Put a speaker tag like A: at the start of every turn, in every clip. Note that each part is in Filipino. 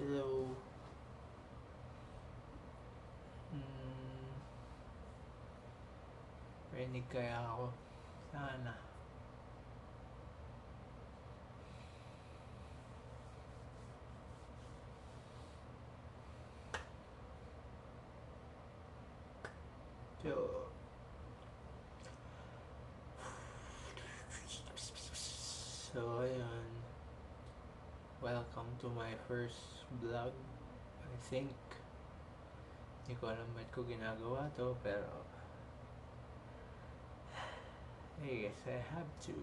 A: Hello. Hmm, rinig kaya ako? Sana. So, ayun. Welcome to my first vlog. I think. Hindi ko alam ba't ko ginagawa to, pero I guess I have to.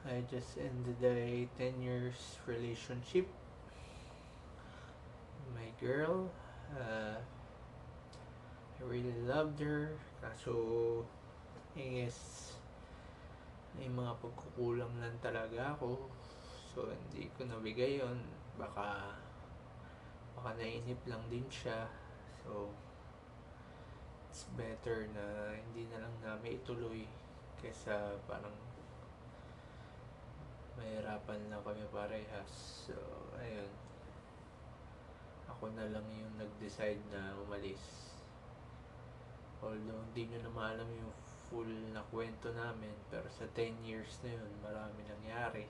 A: I just ended a 10 years relationship. My girl, I really loved her. Kaso, I guess, may mga pagkukulang lang talaga ako. So, hindi ko nabigay yun. Baka nainip lang din siya. So, it's better na hindi na lang namin ituloy kaysa parang mahirapan lang kami parehas. So, ayun. Ako na lang yung nag-decide na umalis. Although, hindi nyo na maalam yung full na kwento namin. Pero sa 10 years na yun, marami nangyari.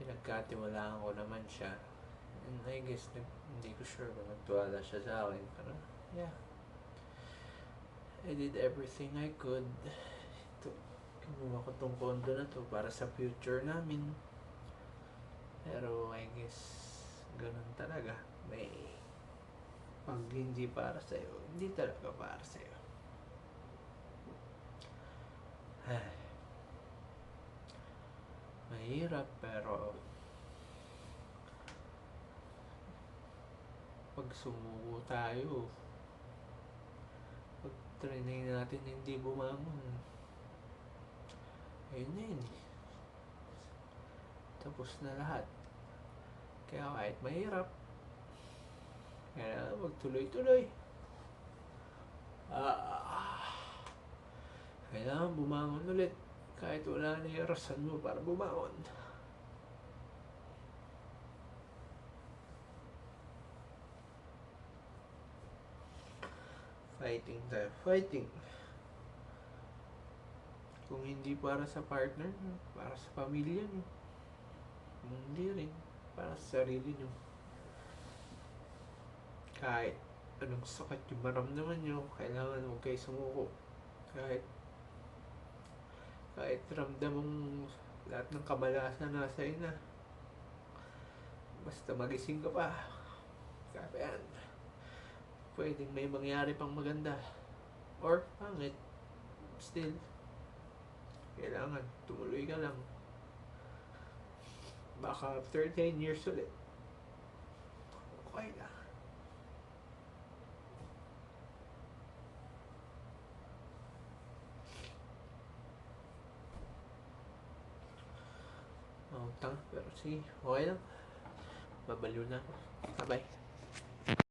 A: Pinagkatiwalaan ko naman siya. And I guess, hindi ko sure kung nagtuwala siya sa akin. Pero, yeah. I did everything I could. Kinuha ko tong condo na to para sa future namin. Pero I guess ganun talaga. May pag hindi para sa'yo, hindi talaga para sa'yo. Mahirap, pero pag sumuko tayo, pag training natin hindi bumangon, ayun na yun. Tapos na lahat. Kaya kahit mahirap, kailangan magtuloy-tuloy. Kailangan bumangon ulit kahit wala na yung rason mo para bumangon. Fighting tayo. Fighting. Kung hindi para sa partner nyo, para sa pamilya nyo. Kung hindi rin, para sa sarili nyo. Kahit anong sakit yung maramdaman nyo, kailangan huwag kayo sumuko. Kahit ramdam mong lahat ng kamalasan nasa na, basta magising ka pa, kaya yan, pwedeng may mangyari pang maganda or pangit. Still, kailangan tumuloy ka lang. Baka after 10 years ulit, okay na. Pero sige, okay lang. Babaliw na ako. Bye-bye.